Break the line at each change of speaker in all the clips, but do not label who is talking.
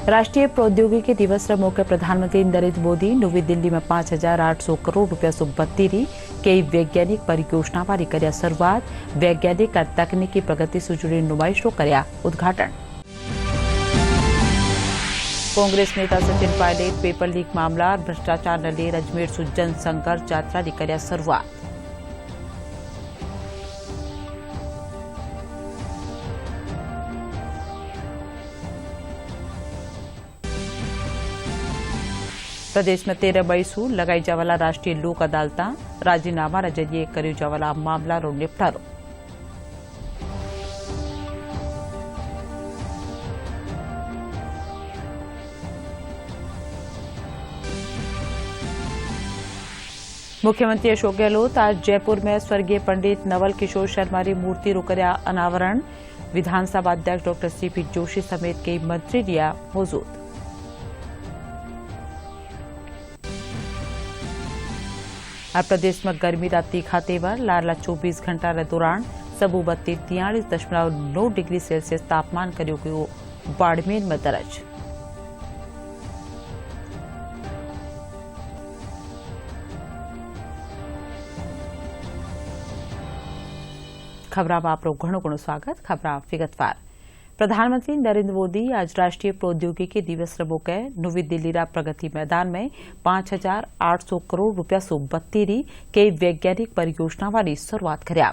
राष्ट्रीय प्रौद्योगिकी दिवस मौके प्रधानमंत्री नरेंद्र मोदी नवी दिल्ली में 5,800 करोड़ रुपया सुबत्तीरी कई वैज्ञानिक परियोजना वाली कर्या शुरुआत। वैज्ञानिक और तकनीकी प्रगति से जुड़ी नुमाइशों कर्या उद्घाटन। कांग्रेस नेता सचिन पायलट पेपर लीक मामला और भ्रष्टाचार ने लेकर अजमेर से जनसंघर्ष यात्रा की कर्या शुरुआत। प्रदेश में 13 मई से लगाई जावाला राष्ट्रीय लोक अदालत राजीनामा जरिए कर्यो जावाला मामला निपटारो। मुख्यमंत्री अशोक गहलोत आज जयपुर में स्वर्गीय पंडित नवल किशोर शर्मा की मूर्ति रो कर्या अनावरण। विधानसभा अध्यक्ष डॉ सीपी जोशी समेत कई मंत्री रिया मौजूद। प्रदेश में गर्मी रात खातेवर लारला 24 घंटा दौरान सबूबत्ती 43.9 डिग्री सेल्सियस तापमान कर्यो गयो बाड़मेर में दर्ज। खबरां में आपरो घणो घणो स्वागत। खबरां विगतवार। प्रधानमंत्री नरेंद्र मोदी आज राष्ट्रीय प्रौद्योगिकी दिवस मौके नवी दिल्ली प्रगति मैदान में 5,800 करोड़ रुपया सुबत्तीरी कई वैज्ञानिक परियोजना वाली शुरुआत कर्या।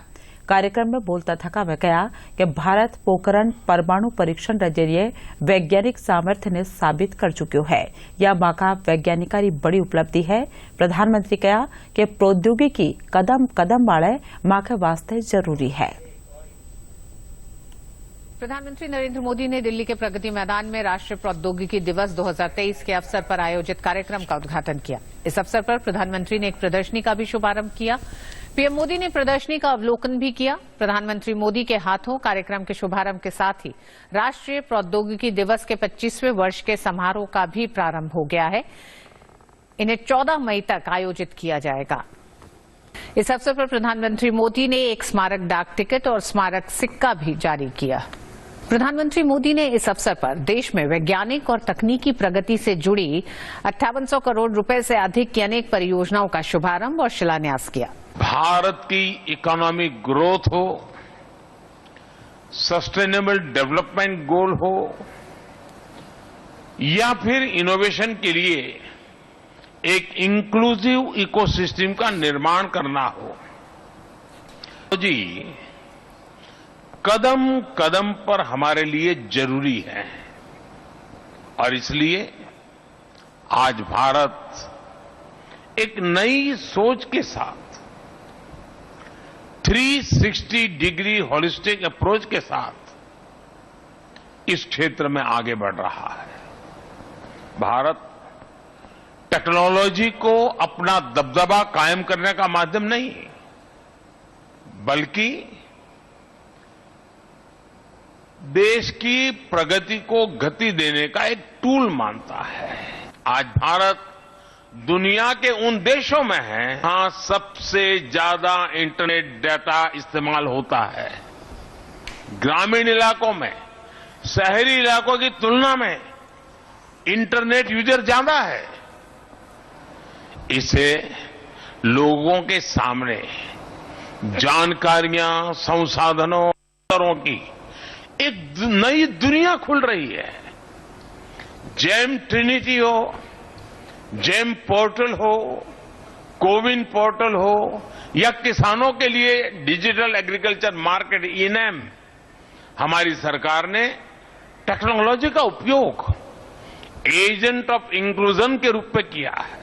कार्यक्रम में बोलता थका में कहा कि भारत पोखरण परमाणु परीक्षण के जरिए वैज्ञानिक सामर्थ्य ने साबित कर चुक्यो है। यह माका वैज्ञानिका की बड़ी उपलब्धि है। प्रधानमंत्री कहा कि प्रौद्योगिकी कदम कदम वाले माके वास्ते जरूरी है।
प्रधानमंत्री नरेंद्र मोदी ने दिल्ली के प्रगति मैदान में राष्ट्रीय प्रौद्योगिकी दिवस 2023 के अवसर पर आयोजित कार्यक्रम का उद्घाटन किया। इस अवसर पर प्रधानमंत्री ने एक प्रदर्शनी का भी शुभारंभ किया। पीएम मोदी ने प्रदर्शनी का अवलोकन भी किया। प्रधानमंत्री मोदी के हाथों कार्यक्रम के शुभारंभ के साथ ही राष्ट्रीय प्रौद्योगिकी दिवस के 25वें वर्ष के समारोह का भी प्रारंभ हो गया है। इन्हें 14 मई तक आयोजित किया जाएगा। इस अवसर पर प्रधानमंत्री मोदी ने एक स्मारक डाक टिकट और स्मारक सिक्का भी जारी किया। प्रधानमंत्री मोदी ने इस अवसर पर देश में वैज्ञानिक और तकनीकी प्रगति से जुड़ी 5800 करोड़ रुपए से अधिक की अनेक परियोजनाओं का शुभारंभ और शिलान्यास किया।
भारत की इकोनॉमिक ग्रोथ हो, सस्टेनेबल डेवलपमेंट गोल हो या फिर इनोवेशन के लिए एक इंक्लूसिव इकोसिस्टम का निर्माण करना हो, तो जी कदम कदम पर हमारे लिए जरूरी है। और इसलिए आज भारत एक नई सोच के साथ 360 डिग्री होलिस्टिक अप्रोच के साथ इस क्षेत्र में आगे बढ़ रहा है। भारत टेक्नोलॉजी को अपना दबदबा कायम करने का माध्यम नहीं, बल्कि देश की प्रगति को गति देने का एक टूल मानता है। आज भारत दुनिया के उन देशों में है जहां सबसे ज्यादा इंटरनेट डाटा इस्तेमाल होता है। ग्रामीण इलाकों में, शहरी इलाकों की तुलना में इंटरनेट यूजर ज्यादा है। इसे लोगों के सामने जानकारियां, संसाधनों, अवसरों की एक नई दुनिया खुल रही है। जेम ट्रिनिटी हो, जेम पोर्टल हो, कोविन पोर्टल हो या किसानों के लिए डिजिटल एग्रीकल्चर मार्केट इनैम, हमारी सरकार ने टेक्नोलॉजी का उपयोग एजेंट ऑफ इंक्लूजन के रूप में किया है।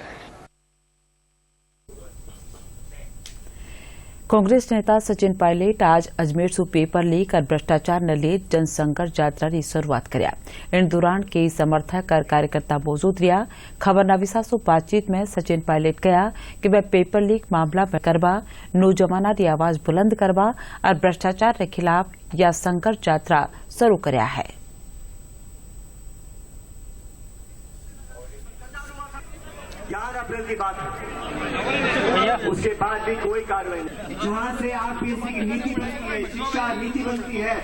कांग्रेस नेता सचिन पायलट आज अजमेर से पेपर लीक और भ्रष्टाचार न ले जनसंघर्ष यात्रा की शुरुआत कर्या। इन दौरान कई समर्थक और कार्यकर्ता मौजूद रहा। खबरनाविसा से बातचीत में सचिन पायलट कहा कि वह पेपर लीक मामला करवा, नौजवानों की आवाज बुलंद करवा और भ्रष्टाचार के खिलाफ यह संघर्ष यात्रा शुरू कर्या है।
4 अप्रैल की बात है, उसके बाद भी कोई कार्रवाई नहीं। जहाँ से आरपीएससी की नीति बनती है, शिक्षा नीति बनती है,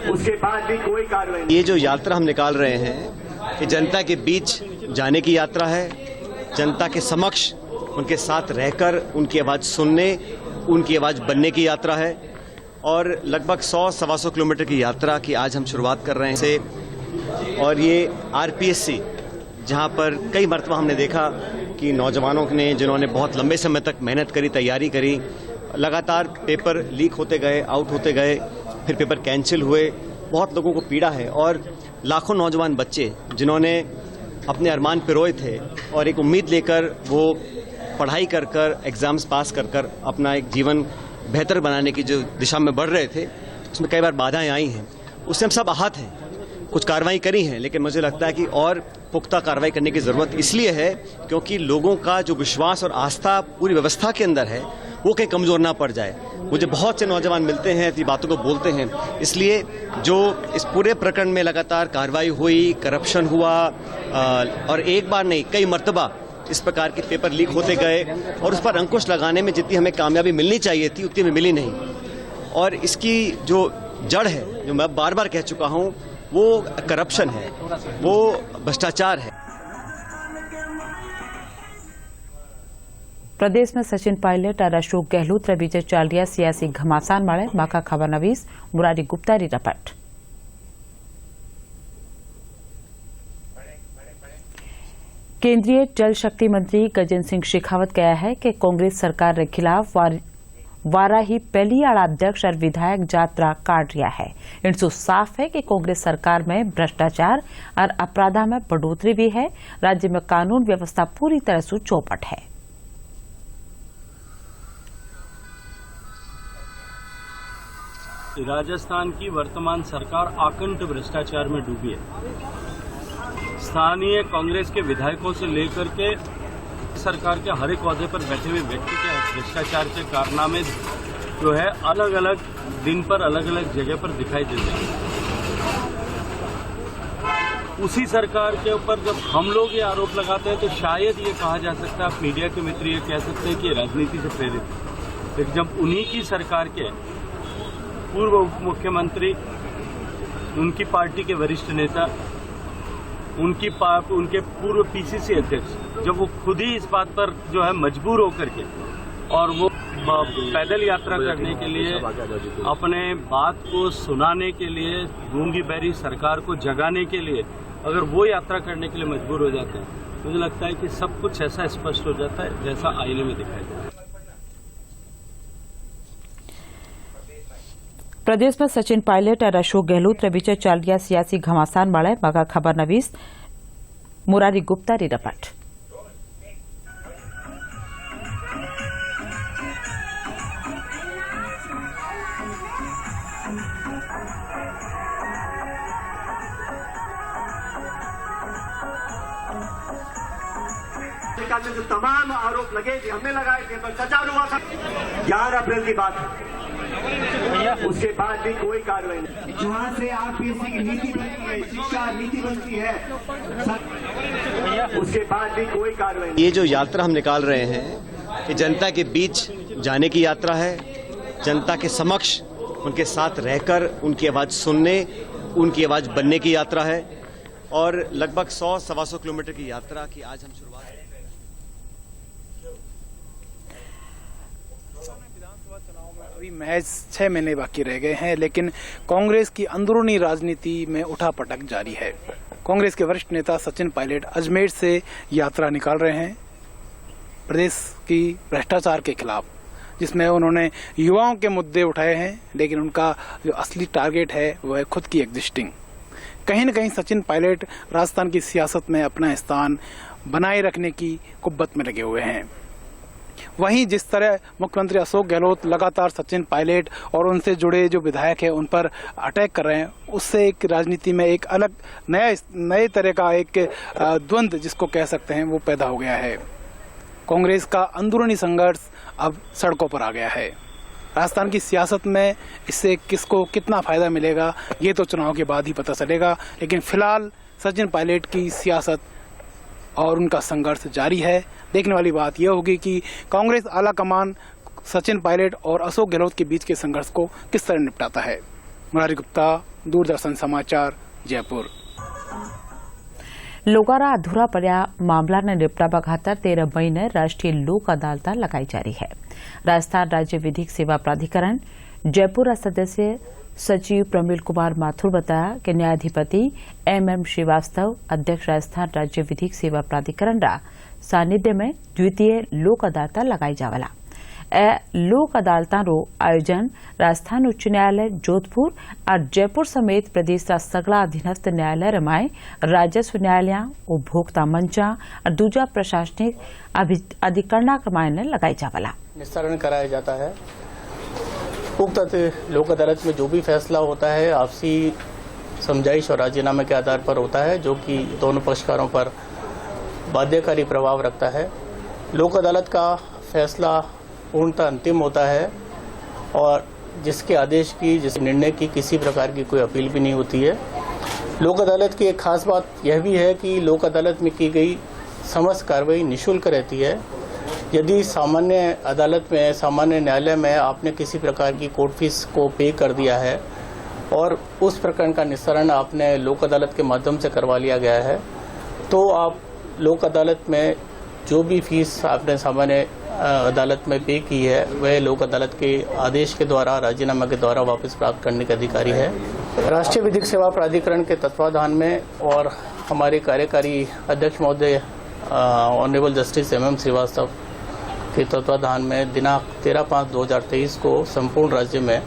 उसके बाद भी कोई कार्रवाई नहीं।
ये जो यात्रा हम निकाल रहे हैं, ये जनता के बीच जाने की यात्रा है, जनता के समक्ष उनके साथ रहकर उनकी आवाज़ सुनने, उनकी आवाज़ बनने की यात्रा है। और लगभग 100-125 किलोमीटर की यात्रा की आज हम शुरुआत कर रहे हैं से। और ये आरपीएससी, जहाँ पर कई मरतबा हमने देखा कि नौजवानों ने, जिन्होंने बहुत लंबे समय तक मेहनत करी, तैयारी करी, लगातार पेपर लीक होते गए, आउट होते गए, फिर पेपर कैंसिल हुए, बहुत लोगों को पीड़ा है। और लाखों नौजवान बच्चे जिन्होंने अपने अरमान पिरोए थे और एक उम्मीद लेकर वो पढ़ाई कर कर, एग्ज़ाम्स पास कर कर अपना एक जीवन बेहतर बनाने की जो दिशा में बढ़ रहे थे, उसमें कई बार बाधाएं आई हैं। उससे हम सब आहत हैं, कुछ कार्रवाई करी है, लेकिन मुझे लगता है कि और पुख्ता कार्रवाई करने की ज़रूरत इसलिए है क्योंकि लोगों का जो विश्वास और आस्था पूरी व्यवस्था के अंदर है वो कहीं कमज़ोर ना पड़ जाए। मुझे बहुत से नौजवान मिलते हैं, ऐसी बातों को बोलते हैं। इसलिए जो इस पूरे प्रकरण में लगातार कार्रवाई हुई, करप्शन हुआ, और एक बार नहीं कई मरतबा इस प्रकार के पेपर लीक होते गए और उस पर अंकुश लगाने में जितनी हमें कामयाबी मिलनी चाहिए थी उतनी हमें मिली नहीं। और इसकी जो जड़ है, जो मैं बार बार कह चुका हूँ, वो करप्शन है, वो भ्रष्टाचार है।
प्रदेश में सचिन पायलट और अशोक गहलोत बीच चल रहा सियासी घमासान माळे माका खबर नवीस मुरारी गुप्ता री रपट। केंद्रीय जल शक्ति मंत्री गजेंद्र सिंह शेखावत कहा है कि कांग्रेस सरकार के खिलाफ वारा ही पहली आड़ा अध्यक्ष और विधायक यात्रा काट रहा है। इनसे साफ है कि कांग्रेस सरकार में भ्रष्टाचार और अपराधा में बढ़ोतरी भी है। राज्य में कानून व्यवस्था पूरी तरह से चौपट है।
राजस्थान की वर्तमान सरकार आकंठ भ्रष्टाचार में डूबी है। स्थानीय कांग्रेस के विधायकों से लेकर के सरकार के हर एक ओहदे पर बैठे हुए व्यक्ति के भ्रष्टाचार के कारनामे जो है अलग अलग दिन पर अलग अलग जगह पर दिखाई देते हैं। उसी सरकार के ऊपर जब हम लोग ये आरोप लगाते हैं तो शायद ये कहा जा सकता है, आप मीडिया के मित्र ये कह सकते हैं कि ये राजनीति से प्रेरित है। लेकिन जब उन्हीं की सरकार के पूर्व उप मुख्यमंत्री, उनकी पार्टी के वरिष्ठ नेता, उनके पूर्व पीसीसी अध्यक्ष, जब वो खुद ही इस बात पर जो है मजबूर होकर के और वो पैदल यात्रा करने के लिए, अपने बात को सुनाने के लिए, गूंगी बहरी सरकार को जगाने के लिए अगर वो यात्रा करने के लिए मजबूर हो जाते हैं, मुझे लगता है कि सब कुछ ऐसा स्पष्ट हो जाता है जैसा आईने में दिखाई देता है।
प्रदेश में सचिन पायलट और अशोक गहलोत बीच चल रहा सियासी घमासान माळे माका खबर नवीस मुरारी गुप्ता री रपट।
में जो तमाम आरोप लगे थे, हमने लगाए थे, पर सचार हुआ था। 11 अप्रैल की बात है, उसके बाद भी कोई कार्रवाई नहीं। जहाँ से आरपीएससी की नीति बनती है, शिक्षा नीति बनती है, उसके बाद भी कोई कार्रवाई नहीं।
ये जो यात्रा हम निकाल रहे हैं, ये जनता के बीच जाने की यात्रा है, जनता के समक्ष उनके साथ रहकर उनकी आवाज़ सुनने, उनकी आवाज़ बनने की यात्रा है। और लगभग 100-125 किलोमीटर की यात्रा की आज हम शुरुआत करें।
अभी महज 6 महीने बाकी रह गए हैं, लेकिन कांग्रेस की अंदरूनी राजनीति में उठापटक जारी है। कांग्रेस के वरिष्ठ नेता सचिन पायलट अजमेर से यात्रा निकाल रहे हैं प्रदेश की भ्रष्टाचार के खिलाफ, जिसमें उन्होंने युवाओं के मुद्दे उठाए हैं, लेकिन उनका जो असली टारगेट है वो है खुद की एग्जिस्टिंग। कहीं न कहीं सचिन पायलट राजस्थान की सियासत में अपना स्थान बनाए रखने की कुब्बत में लगे हुए हैं। वहीं जिस तरह मुख्यमंत्री अशोक गहलोत लगातार सचिन पायलट और उनसे जुड़े जो विधायक हैं उन पर अटैक कर रहे हैं, उससे एक राजनीति में एक अलग नए तरह का एक द्वंद्व जिसको कह सकते हैं वो पैदा हो गया है। कांग्रेस का अंदरूनी संघर्ष अब सड़कों पर आ गया है। राजस्थान की सियासत में इससे किसको कितना फायदा मिलेगा ये तो चुनाव के बाद ही पता चलेगा, लेकिन फिलहाल सचिन पायलट की सियासत और उनका संघर्ष जारी है। देखने वाली बात यह होगी कि कांग्रेस आला कमान सचिन पायलट और अशोक गहलोत के बीच के संघर्ष को किस तरह निपटाता है। मुरारी गुप्ता, दूरदर्शन समाचार, जयपुर।
लोगारा अधूरा पड़ा मामला ने निपटावा खातर 13 मई ने राष्ट्रीय लोक अदालत लगाई जा रही है। राजस्थान राज्य विधिक सेवा प्राधिकरण जयपुर सदस्य सचिव प्रमिल कुमार माथुर बताया कि न्यायाधिपति MM श्रीवास्तव अध्यक्ष राजस्थान राज्य विधिक सेवा प्राधिकरण रा सानिध्य में द्वितीय लोक अदालत लगाई जावला। लोक अदालतों रो आयोजन राजस्थान उच्च न्यायालय जोधपुर और जयपुर समेत प्रदेश का सगला अधीनस्थ न्यायालय रमाए राजस्व न्यायालय, उपभोक्ता मंचा और दूजा प्रशासनिक अधिकरण कमाए ने लगाई जावला।
निस्तारण कराया जाता है। उक्त लोक अदालत में जो भी फैसला होता है आपसी समझाइश और राजीनामे के आधार पर होता है, जो कि दोनों पक्षकारों पर बाध्यकारी प्रभाव रखता है। लोक अदालत का फैसला पूर्णतः अंतिम होता है और जिसके आदेश की, जिस निर्णय की किसी प्रकार की कोई अपील भी नहीं होती है। लोक अदालत की एक खास बात यह भी है कि लोक अदालत में की गई समस्त कार्रवाई निःशुल्क रहती है। यदि सामान्य अदालत में, सामान्य न्यायालय में आपने किसी प्रकार की कोर्ट फीस को पे कर दिया है और उस प्रकरण का निस्तारण आपने लोक अदालत के माध्यम से करवा लिया गया है, तो आप लोक अदालत में जो भी फीस आपने सामान्य अदालत में पे की है वह लोक अदालत के आदेश के द्वारा, राजीनामा के द्वारा वापस प्राप्त करने के अधिकारी है। राष्ट्रीय विधिक सेवा प्राधिकरण के तत्वाधान में और हमारे कार्यकारी अध्यक्ष महोदय ऑनरेबल जस्टिस MM श्रीवास्तव के तत्वाधान में दिनांक 13/5/2023 को संपूर्ण राज्य में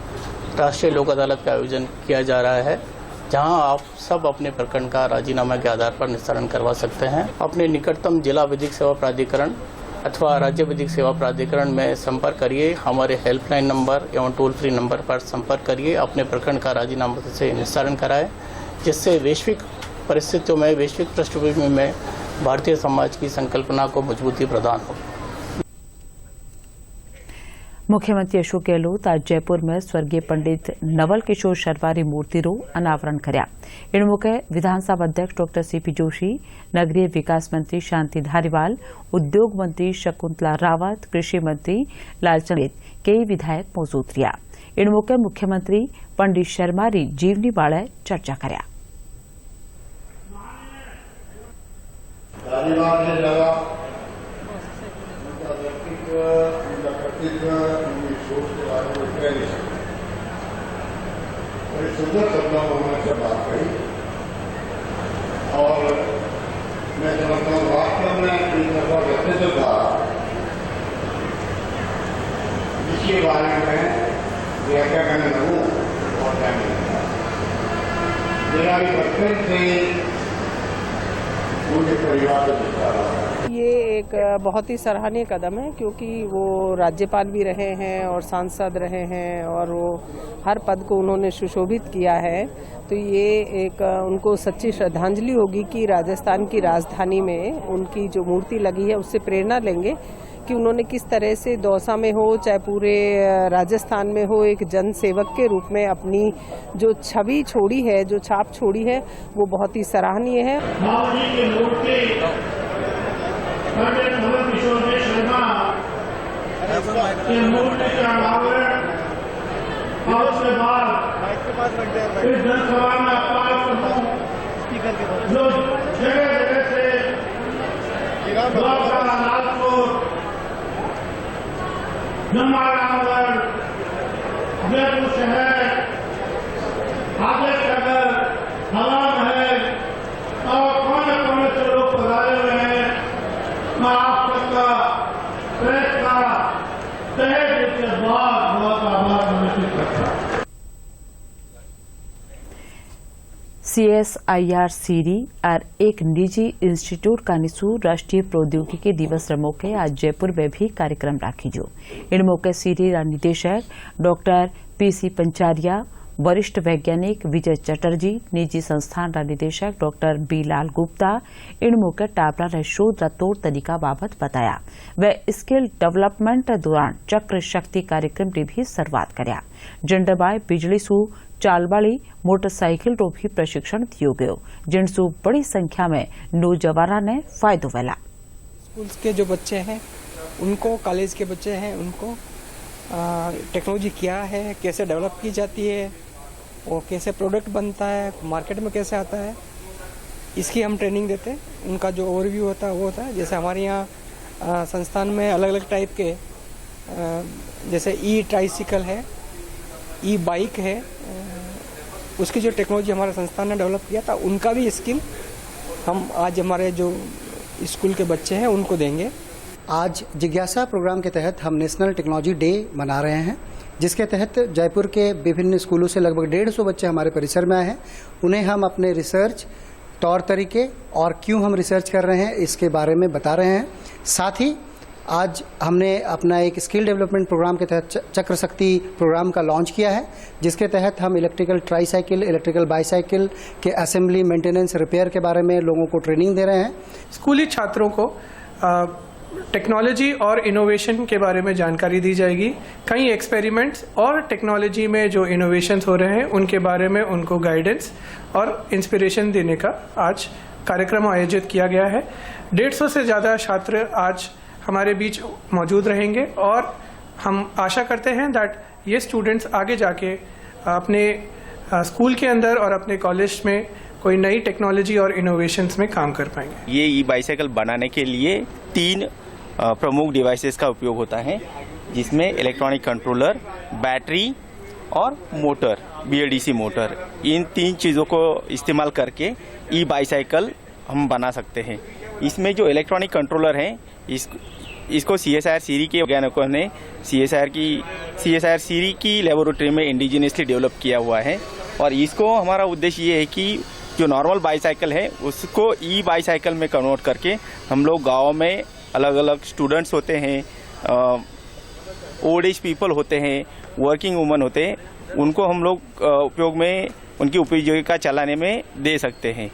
राष्ट्रीय लोक अदालत का आयोजन किया जा रहा है, जहां आप सब अपने प्रकरण का राजीनामा के आधार पर निस्तारण करवा सकते हैं। अपने निकटतम जिला विधिक सेवा प्राधिकरण अथवा राज्य विधिक सेवा प्राधिकरण में संपर्क करिए। हमारे हेल्पलाइन नंबर एवं टोल फ्री नंबर पर संपर्क करिए। अपने प्रकरण का राजीनामा से निस्तारण कराएं, जिससे वैश्विक परिस्थितियों में, वैश्विक पृष्ठभूमि में भारतीय समाज की संकल्पना को मजबूती प्रदान हो।
मुख्यमंत्री अशोक गहलोत आज जयपुर में स्वर्गीय पंडित नवल किशोर शर्मा मूर्ति रो अनावरण कर्या। इन मौके विधानसभा अध्यक्ष डॉ CP जोशी, नगरीय विकास मंत्री शांति धारीवाल, उद्योग मंत्री शकुंतला रावत, कृषि मंत्री लालचंद समेत कई विधायक मौजूद रहा। इन मौके मुख्यमंत्री पंडित शर्मा री जीवनी बारे चर्चा कर्या।
सुंदर शब्दों में उन्होंने बात कही और मैं समझता हूँ वास्तव में एक ऐसा व्यक्तित्व था जिसके बारे में व्याख्या करने लगूं और क्या मिलता। मेरा भी बचपन से उनके परिवार से रिश्ता रहा।
ये एक बहुत ही सराहनीय कदम है, क्योंकि वो राज्यपाल भी रहे हैं और सांसद रहे हैं और वो हर पद को उन्होंने सुशोभित किया है। तो ये एक उनको सच्ची श्रद्धांजलि होगी कि राजस्थान की राजधानी में उनकी जो मूर्ति लगी है उससे प्रेरणा लेंगे कि उन्होंने किस तरह से दौसा में हो चाहे पूरे राजस्थान में हो एक जन सेवक के रूप में अपनी जो छवि छोड़ी है, जो छाप छोड़ी है, वो बहुत ही सराहनीय है।
पंडित नवल किशोर शर्मा की मूर्ति का अनावरण और उसके बाद इस जनसभा में अपार जो जगह जगह से द्वारका, नागपुर, जमवारानगर, जयपुर शहर, आदित्यनगर, हवा महल और कोने कोने से लोग पधारे हुए हैं। मैं आप सबका प्रेस का तहे दिल से बहुत बहुत आभार प्रदर्शित करता हूँ।
CSIR सीरी और एक निजी इंस्टीट्यूट का निशु राष्ट्रीय प्रौद्योगिकी दिवस मौके आज जयपुर में भी कार्यक्रम राखी जो। इन मौके सीरी निदेशक डॉ PC पंचारिया, वरिष्ठ वैज्ञानिक विजय चटर्जी, निजी संस्थान निदेशक डॉक्टर बी लाल गुप्ता इन मुकेट आपल्याला शोध तोड़ तरीका बाबत बताया। वे स्किल डेवलपमेंट दौरान चक्र शक्ति कार्यक्रम की भी शुरुआत कर्या। जिनबाय बिजली सु चालवाड़ी मोटरसाइकिल रो भी प्रशिक्षण दियो गयो, जिनसु बड़ी संख्या में नौजवानों ने फायदो वेला।
स्कूल के जो बच्चे हैं उनको, कॉलेज के बच्चे हैं उनको टेक्नोलॉजी क्या है, कैसे डेवलप की जाती है और कैसे प्रोडक्ट बनता है, मार्केट में कैसे आता है, इसकी हम ट्रेनिंग देते हैं। उनका जो ओवरव्यू होता है वो होता है। जैसे हमारे यहाँ संस्थान में अलग अलग टाइप के जैसे ई ट्राइसिकल है, ई बाइक है, उसकी जो टेक्नोलॉजी हमारे संस्थान ने डेवलप किया था उनका भी स्किल हम आज हमारे जो स्कूल के बच्चे हैं उनको देंगे।
आज जिज्ञासा प्रोग्राम के तहत हम नेशनल टेक्नोलॉजी डे मना रहे हैं, जिसके तहत जयपुर के विभिन्न स्कूलों से लगभग 150 बच्चे हमारे परिसर में आए हैं। उन्हें हम अपने रिसर्च तौर तरीके और क्यों हम रिसर्च कर रहे हैं इसके बारे में बता रहे हैं। साथ ही आज हमने अपना एक स्किल डेवलपमेंट प्रोग्राम के तहत चक्र शक्ति प्रोग्राम का लॉन्च किया है, जिसके तहत हम इलेक्ट्रिकल ट्राईसाइकिल, इलेक्ट्रिकल बाईसाइकिल के असेंबली, मेंटेनेंस, रिपेयर के बारे में लोगों को ट्रेनिंग दे रहे हैं।
स्कूली छात्रों को टेक्नोलॉजी और इनोवेशन के बारे में जानकारी दी जाएगी। कई एक्सपेरिमेंट्स और टेक्नोलॉजी में जो इनोवेशंस हो रहे हैं उनके बारे में उनको गाइडेंस और इंस्पिरेशन देने का आज कार्यक्रम आयोजित किया गया है। 150 से ज़्यादा छात्र आज हमारे बीच मौजूद रहेंगे और हम आशा करते हैं दैट ये स्टूडेंट्स आगे जाके अपने स्कूल के अंदर और अपने कॉलेज में कोई नई टेक्नोलॉजी और इनोवेशंस में काम कर पाएंगे।
ये ई बाइसाइकिल बनाने के लिए 3 प्रमुख डिवाइसेस का उपयोग होता है, जिसमें इलेक्ट्रॉनिक कंट्रोलर, बैटरी और मोटर, BLDC मोटर। इन 3 चीज़ों को इस्तेमाल करके ई बाइसाइकिल हम बना सकते हैं। इसमें जो इलेक्ट्रॉनिक कंट्रोलर है इसको CSIR सीरी के वैज्ञानिकों ने CSIR सीरी की लेबोरेटरी में इंडिजिनियसली डेवलप किया हुआ है। और इसको हमारा उद्देश्य ये है कि जो नॉर्मल बाईसाइकिल है उसको ई बाईसाइकिल में कन्वर्ट करके हम लोग गाँव में अलग अलग स्टूडेंट्स होते हैं, ओल्ड एज पीपल होते हैं, वर्किंग वुमन होते हैं, उनको हम लोग उपयोग में उनकी उपयोगिता चलाने में दे सकते हैं।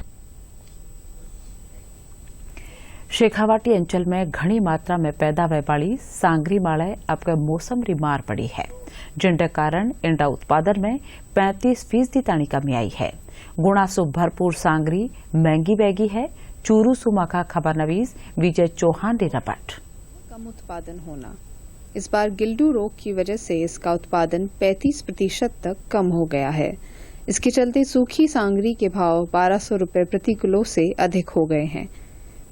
शेखावाटी अंचल में घनी मात्रा में पैदा होने वाली सांगरी माळे अब मौसम री मार पड़ी है, जिनके कारण इंडा उत्पादन में 35% ताणी कमी आई है। गुणा सु भरपूर सांगरी महंगी बैगी है। चूरू सुमा का खबर नवीस विजय चौहान री रपट।
कम उत्पादन होना। इस बार गिल्डू रोग की वजह से इसका उत्पादन 35% तक कम हो गया है। इसके चलते सूखी सांगरी के भाव 1200 रुपए प्रति किलो से अधिक हो गए हैं।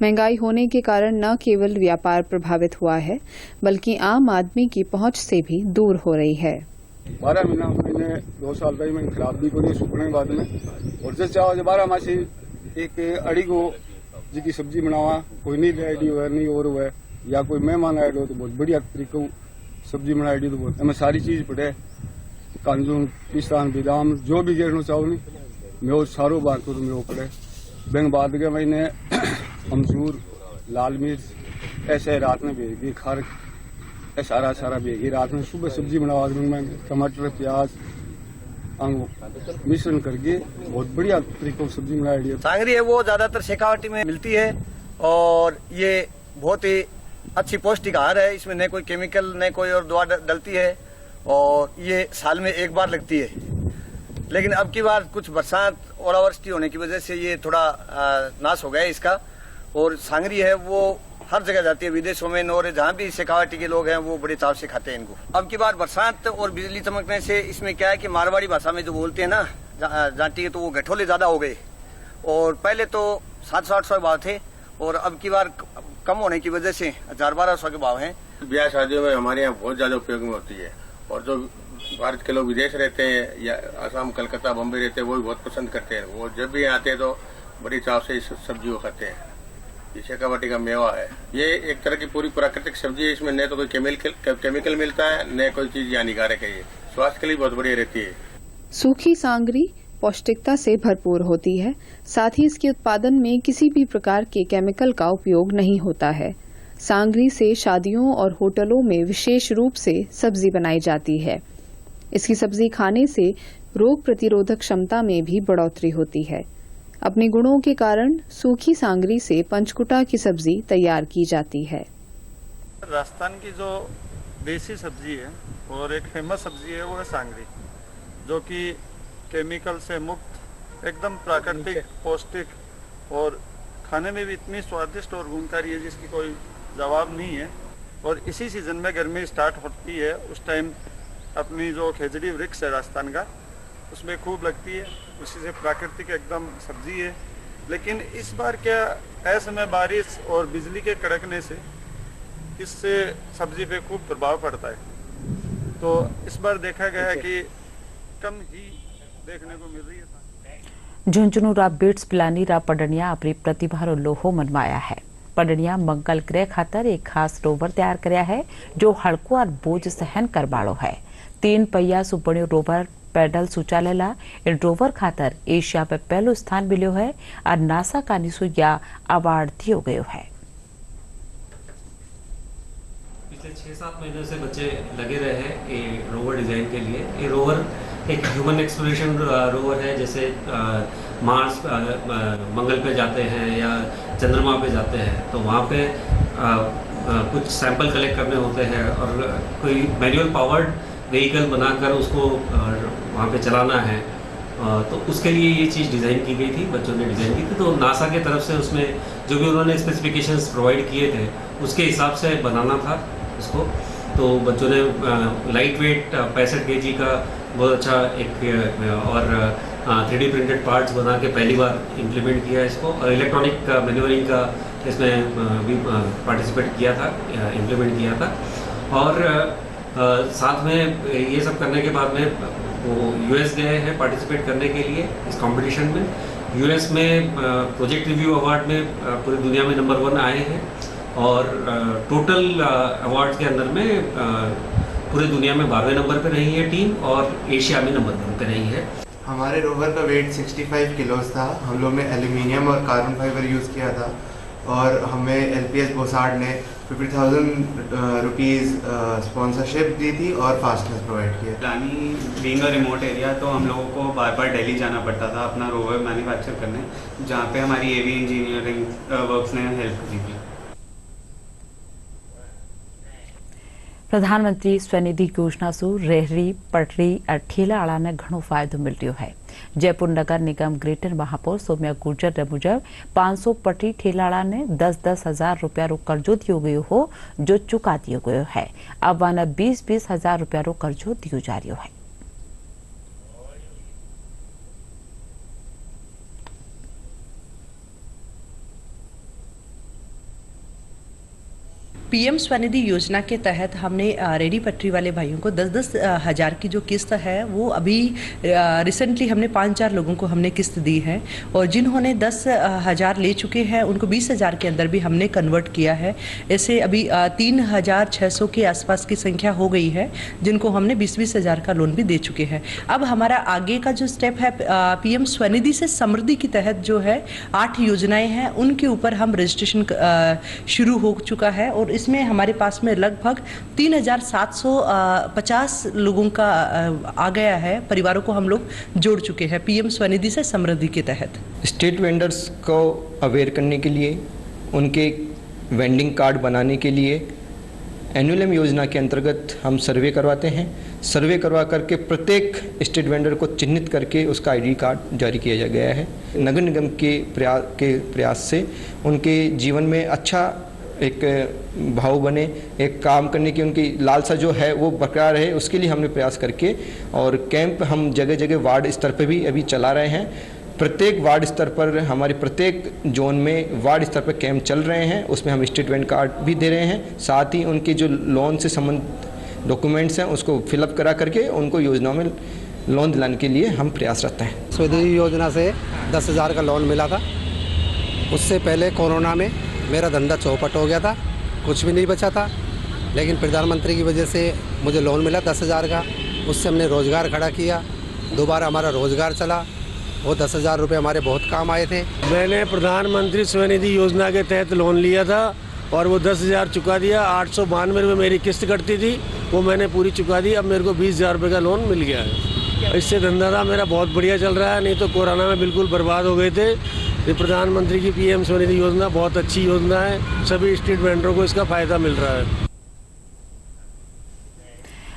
महंगाई होने के कारण न केवल व्यापार प्रभावित हुआ है, बल्कि आम आदमी की पहुंच से भी दूर हो रही है।
12 महीना मैंने 2 साल पहले मैंने खराब भी को सूखने बाद में, और जब चाहो 12 मासी एक अड़ी को जी सब्जी बनावा, कोई नहीं आईडी हुआ नहीं और हुआ, या कोई मेहमान आए तो बहुत बढ़िया तरीकों सब्जी बनाई तो बहुत हमें सारी चीज पड़े, काजू, पिस्तान, बादाम जो भी गिरना चाहो नहीं मैं सारो बार को मैं पड़े। बैंक बाद के मैंने अमचूर, लाल मिर्च ऐसे रात में भेजी, खार सारा भेजी रात में, सुबह सब्जी बनावा में टमाटर, प्याज मिश्रण करके बहुत बढ़िया तरीकों से सब्जी बनाई।
सांगरी है वो ज्यादातर शेखावाटी में मिलती है और ये बहुत ही अच्छी पौष्टिक आहार है। इसमें न कोई केमिकल न कोई और दवा डलती है और ये साल में एक बार लगती है। लेकिन अब की बार कुछ बरसात ओलावृष्टि होने की वजह से ये थोड़ा नाश हो गया है इसका। और सांगरी है वो हर जगह जाती है, विदेशों में और जहाँ भी शेखावाटी के लोग हैं वो बड़े चाव से खाते हैं इनको। अब की बार बरसात और बिजली चमकने से इसमें क्या है कि मारवाड़ी भाषा में जो बोलते हैं ना जाटी है, तो वो गठोले ज्यादा हो गए। और पहले तो 700-800 भाव थे और अब की बार कम होने की वजह से 1000-1200 के भाव हैं।
ब्याह शादियों में हमारे यहाँ बहुत ज्यादा उपयोग में होती है और जो भारत के लोग विदेश रहते हैं या असम, कलकत्ता, बम्बई रहते हैं वो भी बहुत पसंद करते हैं। वो जब भी आते हैं तो बड़ी चाव से इस सब्जी को खाते हैं। ये शेखावाटी का मेवा है, ये एक तरह की पूरी प्राकृतिक सब्जी है। इसमें न तो कोई केमिकल मिलता है न कोई चीज हानिकारक है। ये स्वास्थ्य के लिए बहुत बढ़िया रहती है।
सूखी सांगरी पौष्टिकता से भरपूर होती है, साथ ही इसके उत्पादन में किसी भी प्रकार के केमिकल का उपयोग नहीं होता है। सांगरी से शादियों और होटलों में विशेष रूप से सब्जी बनाई जाती है। इसकी सब्जी खाने से रोग प्रतिरोधक क्षमता में भी बढ़ोतरी होती है। अपने गुणों के कारण सूखी सांगरी से पंचकुटा की सब्जी तैयार की जाती है।
राजस्थान की जो देसी सब्जी है और एक फेमस सब्जी है वो है सांगरी, जो कि केमिकल से मुक्त, एकदम प्राकृतिक, पौष्टिक और खाने में भी इतनी स्वादिष्ट और गुणकारी है जिसकी कोई जवाब नहीं है। और इसी सीजन में गर्मी स्टार्ट होती है उस टाइम अपनी जो खेजड़ी वृक्ष है राजस्थान का उसमें खूब लगती है, उसी से प्राकृतिक एकदम सब्जी है। लेकिन इस बार क्या असमय बारिश और बिजली के कड़कने से इससे सब्जी पे खूब प्रभाव पड़ता है, तो इस बार देखा गया है कि कम ही देखने को मिल रही है।
झुंझुनू बीट्स पिलानी पडणिया अपनी प्रतिभा लोहो मनवाया है। पडणिया मंगल ग्रह खातर एक खास रोवर तैयार कराया है जो हड़को और बोझ सहन कर बाड़ो है। 3 पहिया सु बण्यो रोवर पैडल सुचालेला इन रोवर खातर एशिया पे पहलो स्थान मिलो है और नासा का निसुया अवार्ड दियो गयो है।
पिछले 6-7 महीने से बच्चे लगे रहे हैं ये रोवर डिजाइन के लिए। ये रोवर एक ह्यूमन एक्सप्लोरेशन रोवर है, जैसे मार्स मंगल पे जाते हैं या चंद्रमा पे जाते हैं तो वहाँ पे कुछ सैंपल कलेक्ट करने होते हैं और कोई मैनुअल पावर्ड व्हीकल बनाकर उसको वहाँ पे चलाना है, तो उसके लिए ये चीज़ डिज़ाइन की गई थी, बच्चों ने डिज़ाइन की थी। तो नासा के तरफ से उसमें जो भी उन्होंने स्पेसिफिकेशंस प्रोवाइड किए थे उसके हिसाब से बनाना था उसको। तो बच्चों ने लाइट वेट 65 kg का बहुत अच्छा एक और 3D प्रिंटेड पार्ट्स बना के पहली बार इम्प्लीमेंट किया इसको, और इलेक्ट्रॉनिक मैन्यूवरिंग का इसमें भी पार्टिसिपेट किया था, इम्प्लीमेंट किया था। और साथ में ये सब करने के बाद में वो यूएस गए हैं पार्टिसिपेट करने के लिए इस कंपटीशन में। यूएस में प्रोजेक्ट रिव्यू अवार्ड में पूरी दुनिया में नंबर 1 आए हैं और टोटल अवार्ड के अंदर में पूरी दुनिया में 12वें नंबर पे रही है टीम और एशिया में नंबर 1 पे रही है।
हमारे रोवर का वेट 65 किलोज था। हम लोग ने एल्यूमिनियम और कार्बन फाइबर यूज़ किया था और हमें एलपीएस बोसार्ड ने 50,000 रुपीज़ स्पॉन्सरशिप दी थी और फास्टनेस प्रोवाइड किया।
प्लानी बीइंग अ रिमोट एरिया, तो हम लोगों को बार बार दिल्ली जाना पड़ता था अपना रोवर मैन्युफैक्चर करने, जहाँ पे हमारी एवी इंजीनियरिंग वर्क्स ने हेल्प की थी।
प्रधानमंत्री स्वनिधि योजना से रेहड़ी पटरी और ठेलावाड़ा ने घणो फायदो मिल रहा है। जयपुर नगर निगम ग्रेटर महापौर सौम्या गुर्जर मुजब 500 पटरी ठेलावाड़ा ने 10-10 हजार रुपया रो कर्जो दियो गयो हो जो चुका दियो गयो है। अब वाना 20-20 हजार रुपया रो कर्जो दियो जा रही है।
पीएम स्वनिधि योजना के तहत हमने रेडी पटरी वाले भाइयों को 10-10 हज़ार की जो किस्त है वो अभी रिसेंटली हमने 5-4 लोगों को हमने किस्त दी है, और जिन्होंने 10,000 ले चुके हैं उनको 20,000 के अंदर भी हमने कन्वर्ट किया है। ऐसे अभी 3,600 के आसपास की संख्या हो गई है जिनको हमने 20-20 हज़ार का लोन भी दे चुके हैं। अब हमारा आगे का जो स्टेप है पीएम स्वनिधि से समृद्धि के तहत जो है 8 योजनाएं हैं उनके ऊपर हम रजिस्ट्रेशन शुरू हो चुका है, और इसमें हमारे पास में लगभग 3,750 लोगों का आ गया है, परिवारों को हम लोग जोड़ चुके हैं पीएम स्वनिधि से समृद्धि के तहत।
स्टेट वेंडर्स को अवेयर करने के लिए, उनके वेंडिंग कार्ड बनाने के लिए एनुअलम योजना के अंतर्गत हम सर्वे करवाते हैं। सर्वे करवा करके प्रत्येक स्टेट वेंडर को चिन्हित करके उसका आईडी कार्ड जारी किया गया है। नगर निगम के प्रयास से उनके जीवन में अच्छा एक भाव बने, एक काम करने की उनकी लालसा जो है वो बरकरार रहे, उसके लिए हमने प्रयास करके और कैंप हम जगह जगह वार्ड स्तर पे भी अभी चला रहे हैं। प्रत्येक वार्ड स्तर पर हमारे प्रत्येक जोन में वार्ड स्तर पर कैंप चल रहे हैं, उसमें हम स्टेटमेंट कार्ड भी दे रहे हैं। साथ ही उनके जो लोन से संबंधित डॉक्यूमेंट्स हैं उसको फिलअप करा करके उनको योजनाओं में लोन दिलाने के लिए हम प्रयासरत हैं।
स्वनिधि योजना से 10,000 का लोन मिला था। उससे पहले कोरोना में मेरा धंधा चौपट हो गया था, कुछ भी नहीं बचा था, लेकिन प्रधानमंत्री की वजह से मुझे लोन मिला 10,000 का। उससे हमने रोज़गार खड़ा किया, दोबारा हमारा रोज़गार चला। वो 10,000 रुपये हमारे बहुत काम आए थे।
मैंने प्रधानमंत्री स्वनिधि योजना के तहत लोन लिया था और वो 10,000 चुका दिया। 892 रुपये मेरी किस्त कटती थी, वो मैंने पूरी चुका दी। अब मेरे को 20,000 रुपये का लोन मिल गया है। इससे धंधा मेरा बहुत बढ़िया चल रहा है, नहीं तो कोरोना में बिल्कुल बर्बाद हो गए थे। ये प्रधानमंत्री की PM स्वनिधि योजना बहुत अच्छी योजना है, सभी स्ट्रीट वेंडरों को इसका फायदा मिल रहा है।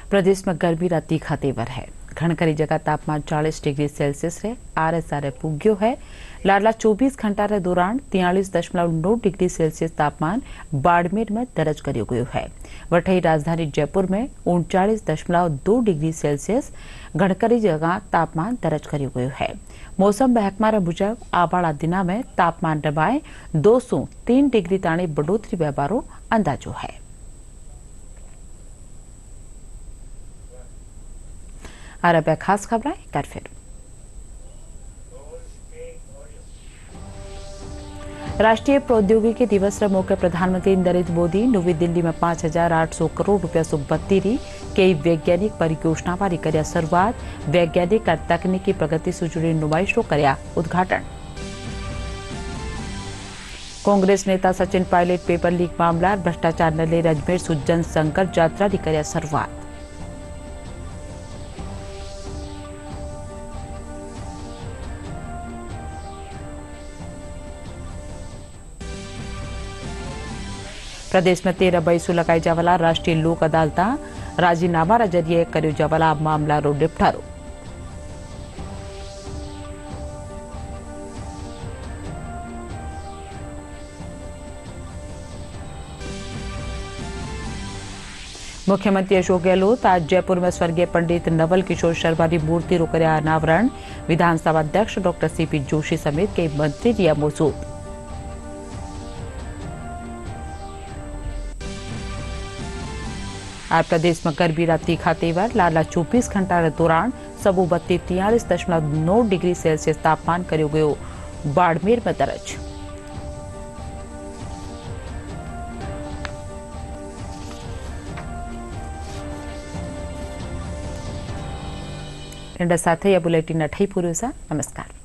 प्रदेश में गर्मी रा तीखा तेवर है। घणखरी जगह तापमान 40 डिग्री सेल्सियस रे आरे पुग्यो है। लाडला 24 घंटा रे दौरान 43.9 डिग्री सेल्सियस तापमान बाड़मेर में दर्ज करियो गयो है। वठई राजधानी जयपुर में 39.2 डिग्री सेल्सियस घणखरी जगह तापमान दर्ज करियो गयो है। मौसम महकमा रे मुजब आवाड़ा दिना में तापमान दबाए 203 डिग्री ताणी बढ़ोतरी व्यवहारो अंदाजो है। और अब खास खबरें कर फिर राष्ट्रीय प्रौद्योगिकी दिवस रे मौके प्रधानमंत्री नरेंद्र मोदी नवी दिल्ली में 5,800 करोड़ रुपया सु बत्तीरी कई वैज्ञानिक परियोजना वाली कर्या शुरुआत। वैज्ञानिक और तकनीकी प्रगति से जुड़ी नुमाइशों कर्या उद्घाटन। कांग्रेस नेता सचिन पायलट पेपर लीक मामला भ्रष्टाचार न ले अजमेर सु जन संकट यात्रा की कर्या शुरुआत। प्रदेश में 13 मई से लगाई जावाला राष्ट्रीय लोक अदालत राजीनामा रा जरिए कर्यो जावाला मामला रो निपटारो। मुख्यमंत्री अशोक गहलोत आज जयपुर में स्वर्गीय पंडित नवल किशोर शर्मा की मूर्ति रो कर्या अनावरण। विधानसभा अध्यक्ष डॉ CP जोशी समेत कई मंत्री रिया मौजूद। आज प्रदेश में गर्मी रा तीखा तेवर। लाडला 24 घंटा के दौरान सबू बत्ती 43.9 डिग्री सेल्सियस तापमान करियो गयो बाड़मेर में दर्ज। इन साथ बुलेटिन अठाई पूर्व नमस्कार।